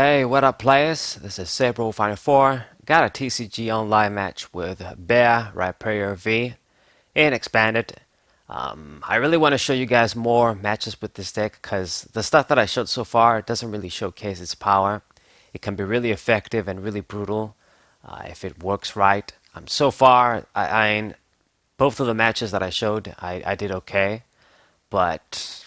Hey, what up, players? This is Sabro Final 4. Got a TCG online match with Bear, Rhyperior V, and Expanded. I really want to show you guys more matches with this deck because the stuff that I showed so far doesn't really showcase its power. It can be really effective and really brutal if it works right. So far, both of the matches that I showed, I did okay, but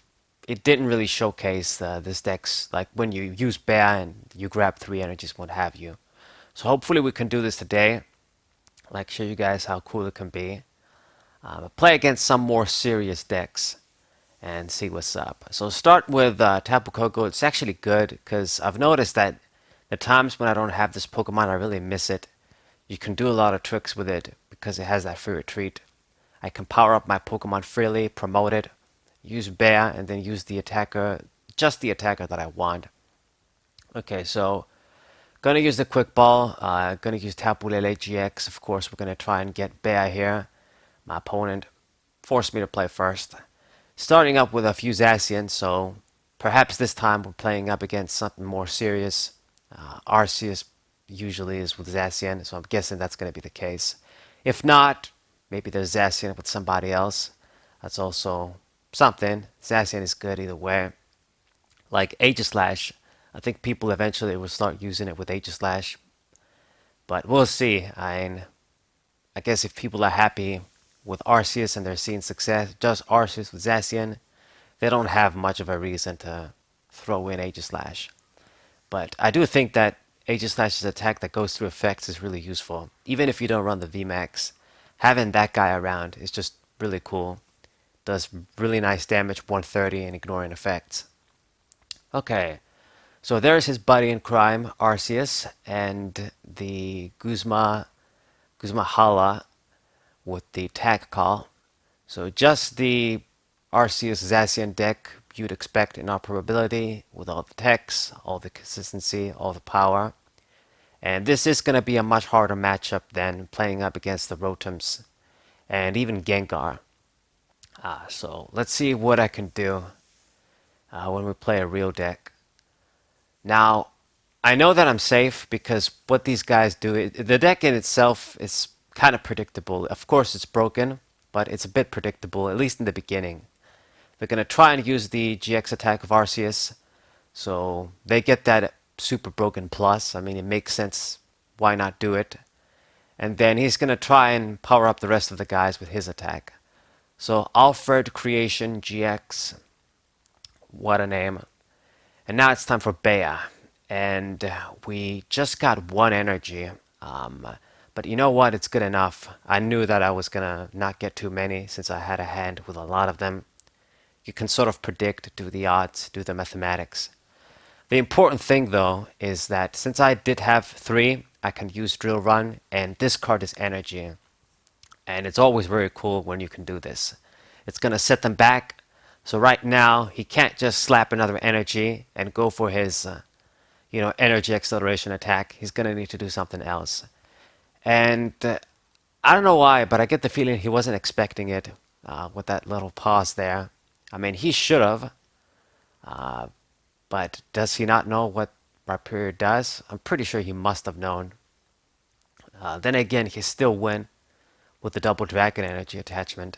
it didn't really showcase this deck's like when you use bear and you grab three energies, what have you. So hopefully we can do this today. Like show you guys how cool it can be. Play against some more serious decks and see what's up. So start with Tapu Koko. It's actually good because I've noticed that the times when I don't have this Pokemon, I really miss it. You can do a lot of tricks with it because it has that free retreat. I can power up my Pokemon freely, promote it, use bear, and then use the attacker, just the attacker that I want. Okay, so gonna use the quick ball. Gonna use Tapu Lele GX. Of course, we're gonna try and get bear here. My opponent forced me to play first. Starting up with a few Zacian, so perhaps this time we're playing up against something more serious. Arceus usually is with Zacian, so I'm guessing that's going to be the case. If not, maybe there's Zacian with somebody else. That's also something. Zacian is good either way. Like Aegislash, I think people eventually will start using it with Aegislash, but we'll see. I guess if people are happy with Arceus and they're seeing success, just Arceus with Zacian, they don't have much of a reason to throw in Aegislash. But I do think that Aegislash's attack that goes through effects is really useful. Even if you don't run the VMAX, having that guy around is just really cool. Does really nice damage, 130, and ignoring effects. Okay, so there's his buddy in crime, Arceus, and the Guzma Hala with the tag call. So just the Arceus Zacian deck you'd expect in our probability with all the techs, all the consistency, all the power. And this is going to be a much harder matchup than playing up against the Rotoms and even Gengar. So let's see what I can do when we play a real deck. Now, I know that I'm safe because what these guys do, the deck in itself is kind of predictable. Of course, it's broken, but it's a bit predictable, at least in the beginning. They're going to try and use the GX attack of Arceus, so they get that super broken plus. I mean, it makes sense. Why not do it? And then he's going to try and power up the rest of the guys with his attack. So Alfred Creation GX, what a name. And now it's time for Bea. And we just got one energy. But you know what? It's good enough. I knew that I was going to not get too many since I had a hand with a lot of them. You can sort of predict, do the odds, do the mathematics. The important thing, though, is that since I did have three, I can use Drill Run and discard his energy. And it's always very cool when you can do this. It's going to set them back. So right now, he can't just slap another energy and go for his energy acceleration attack. He's going to need to do something else. And I don't know why, but I get the feeling he wasn't expecting it with that little pause there. I mean, he should have. But does he not know what Rhyperior does? I'm pretty sure he must have known. Then again, he still win with the double dragon energy attachment.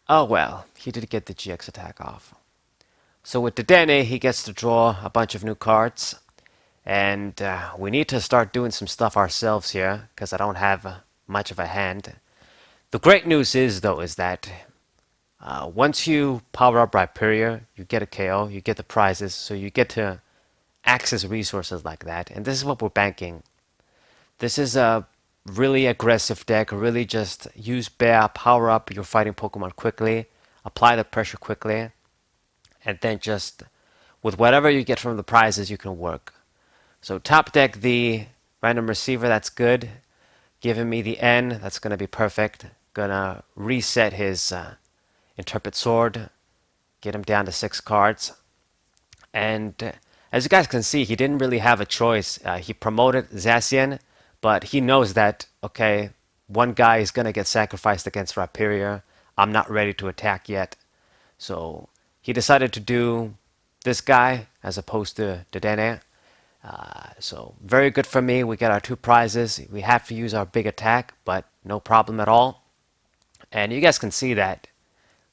Oh well, he did get the GX attack off. So with Dedenne, he gets to draw a bunch of new cards. And we need to start doing some stuff ourselves here, because I don't have much of a hand. The great news is, though, is that once you power up Rhyperior, you get a KO, you get the prizes, so you get to access resources like that. And this is what we're banking. This is a really aggressive deck, really just use Bear, power up your fighting Pokemon quickly, apply the pressure quickly, and then just with whatever you get from the prizes, you can work. So top deck the random receiver, that's good. Giving me the N, that's going to be perfect. Gonna reset his Interpret Sword, get him down to 6 cards. And as you guys can see, he didn't really have a choice. He promoted Zacian, but he knows that, okay, one guy is going to get sacrificed against Rhyperior. I'm not ready to attack yet. So he decided to do this guy as opposed to Dedenne. So very good for me. We get our 2 prizes. We have to use our big attack, but no problem at all. And you guys can see that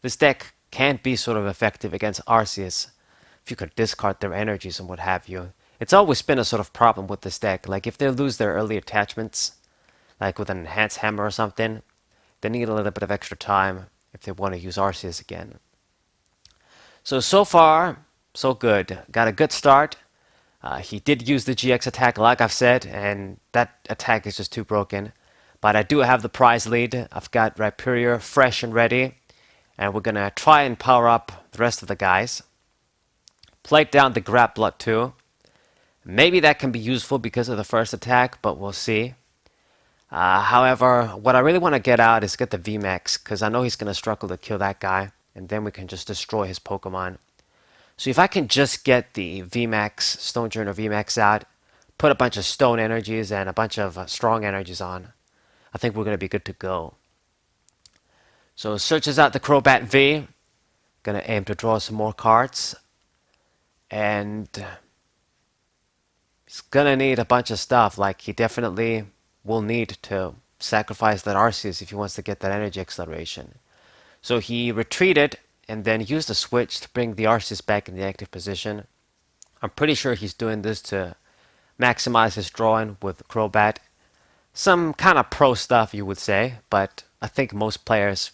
this deck can be sort of effective against Arceus if you could discard their energies and what have you. It's always been a sort of problem with this deck. Like if they lose their early attachments, like with an enhanced hammer or something, they need a little bit of extra time if they want to use Arceus again. So far, so good. Got a good start. He did use the GX attack, like I've said, and that attack is just too broken. But I do have the prize lead. I've got Rhyperior fresh and ready, and we're gonna try and power up the rest of the guys. Played down the Grab Blood too. Maybe that can be useful because of the first attack, but we'll see. However, what I really want to get out is get the VMAX, because I know he's going to struggle to kill that guy, and then we can just destroy his Pokemon. So if I can just get the VMAX, Stone Journal VMAX out, put a bunch of Stone energies and a bunch of Strong energies on, I think we're going to be good to go. So searches out the Crobat V. Going to aim to draw some more cards. And he's going to need a bunch of stuff. Like he definitely will need to sacrifice that Arceus if he wants to get that energy acceleration. So he retreated and then used a switch to bring the Arceus back in the active position. I'm pretty sure he's doing this to maximize his drawing with Crobat. Some kind of pro stuff, you would say, but I think most players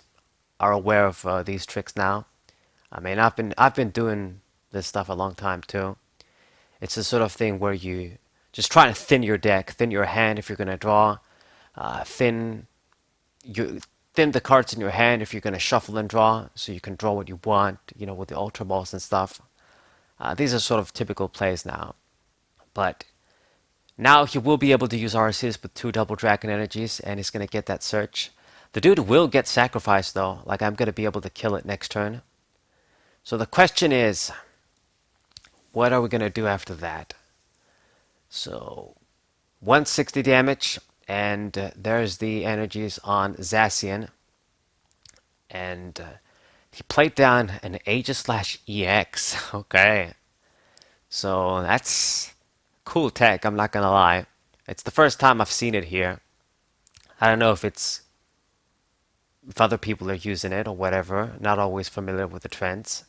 are aware of these tricks now. I mean, I've been doing this stuff a long time too. It's the sort of thing where you just try to thin your deck, thin your hand if you're going to draw, thin the cards in your hand if you're going to shuffle and draw, so you can draw what you want, you know, with the Ultra Balls and stuff. These are sort of typical plays now. But now he will be able to use Arceus with 2 Double Dragon energies, and he's going to get that search. The dude will get sacrificed though, like I'm going to be able to kill it next turn. So the question is, what are we going to do after that? So 160 damage, and there's the energies on Zacian. And he played down an Aegis/EX. Okay. So that's cool tech, I'm not gonna lie. It's the first time I've seen it here. I don't know if other people are using it or whatever. Not always familiar with the trends.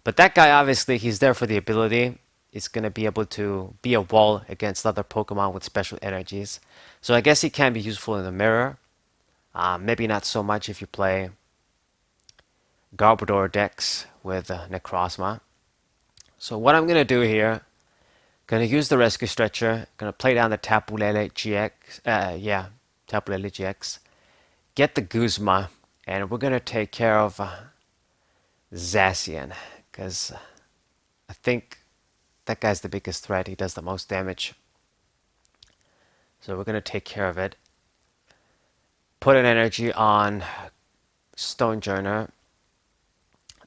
But that guy, obviously, he's there for the ability. He's going to be able to be a wall against other Pokemon with special energies. So I guess he can be useful in the mirror. Maybe not so much if you play Garbodor decks with Necrozma. So what I'm going to do here, going to use the Rescue Stretcher. Going to play down the Tapu Lele GX. Tapu Lele GX. Get the Guzma. And we're going to take care of Zacian, because I think that guy's the biggest threat. He does the most damage. So we're going to take care of it. Put an energy on Stonejourner.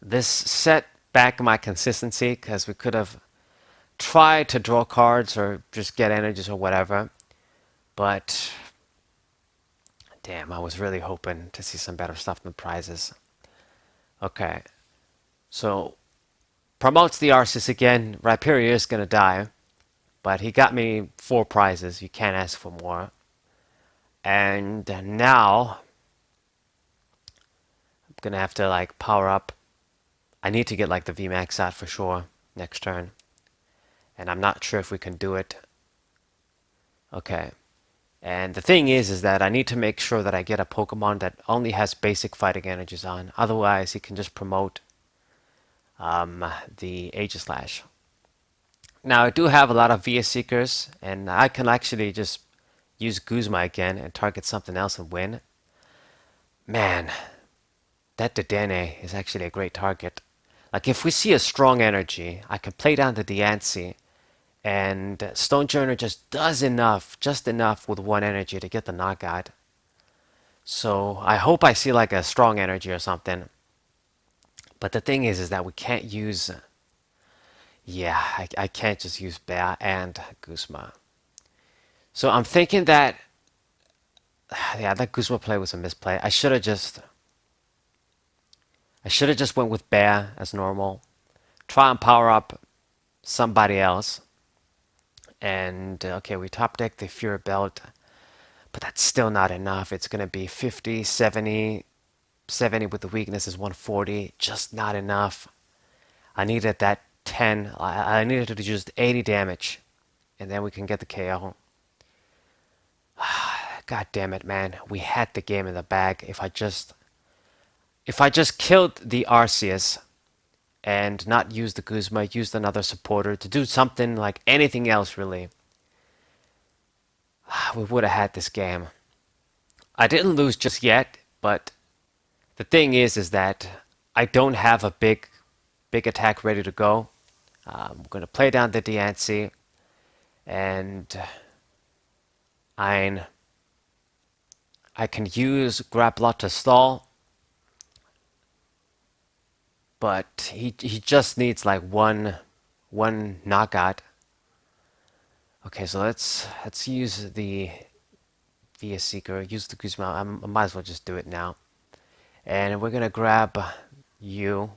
This set back my consistency, because we could have tried to draw cards or just get energies or whatever. But damn, I was really hoping to see some better stuff than prizes. Okay. So promotes the Arceus again. Rhyperior is going to die, but he got me 4 prizes. You can't ask for more. And now I'm going to have to like power up. I need to get like the VMAX out for sure next turn. And I'm not sure if we can do it. Okay. And the thing is that I need to make sure that I get a Pokemon that only has basic fighting energies on. Otherwise, he can just promote the Aegislash. Now I do have a lot of VS Seekers, and I can actually just use Guzma again and target something else and win. Man, that Dedenne is actually a great target. Like if we see a strong energy, I can play down the Diancie, and Stonejourner just does enough, just enough with 1 energy to get the knockout. So I hope I see like a strong energy or something. But the thing is that we can't use... I can't just use Bear and Guzma. So I'm thinking that... Yeah, that Guzma play was a misplay. I should have just went with Bear as normal. Try and power up somebody else. And okay, we top deck the Fury Belt, but that's still not enough. It's gonna be 50, 70, 70 with the weakness is 140. Just not enough. I needed that 10. I needed to do just 80 damage, and then we can get the KO. God damn it, man. We had the game in the bag. If I just killed the Arceus and not used the Guzma, used another supporter to do something like anything else really, we would have had this game. I didn't lose just yet, but the thing is that I don't have a big attack ready to go. I'm gonna play down the Diancie, and I can use Grappler to stall, but he just needs like one knockout. Okay, so let's use the Via Seeker, use the Guzma. I might as well just do it now. And we're gonna grab you.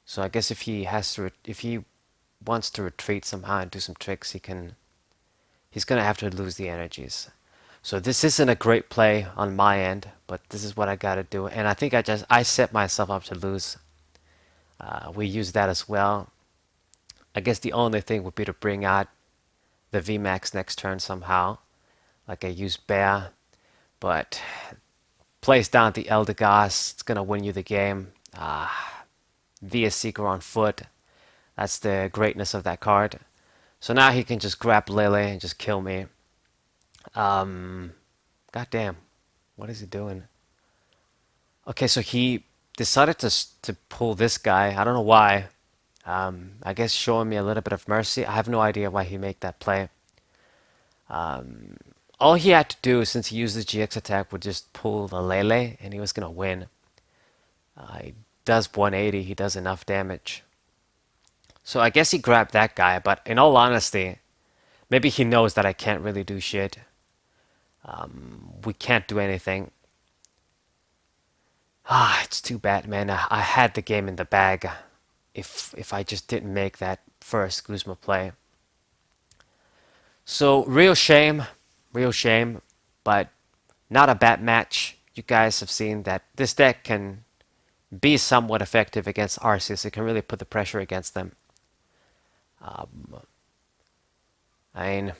So I guess if he wants to retreat somehow and do some tricks, he's gonna have to lose the energies. So this isn't a great play on my end, but this is what I gotta do. And I think I set myself up to lose. We use that as well. I guess the only thing would be to bring out the VMAX next turn somehow, like I used Bear, but place down the Eldegoss, it's gonna win you the game. Via Seeker on foot, that's the greatness of that card. So now he can just grab Lily and just kill me. God damn, what is he doing? Okay, so he decided to pull this guy. I don't know why. I guess showing me a little bit of mercy. I have no idea why he made that play. All he had to do, since he used the GX attack, would just pull the Lele, and he was gonna win. He does 180. He does enough damage. So I guess he grabbed that guy. But in all honesty, maybe he knows that I can't really do shit. We can't do anything. It's too bad, man. I had the game in the bag. If I just didn't make that first Guzma play. So real shame, but not a bad match. You guys have seen that this deck can be somewhat effective against Arceus. It can really put the pressure against them. I mean,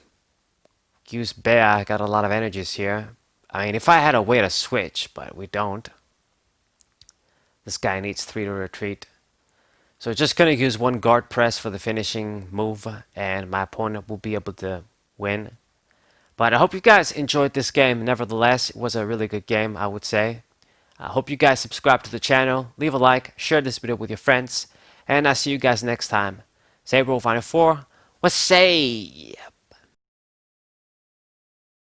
use Bear. I got a lot of energies here. I mean, if I had a way to switch, but we don't. This guy needs 3 to retreat. So just gonna use one guard press for the finishing move, and my opponent will be able to win. But I hope you guys enjoyed this game. Nevertheless, it was a really good game, I would say. I hope you guys subscribe to the channel, leave a like, share this video with your friends, and I'll see you guys next time. Saber Final 4, what say?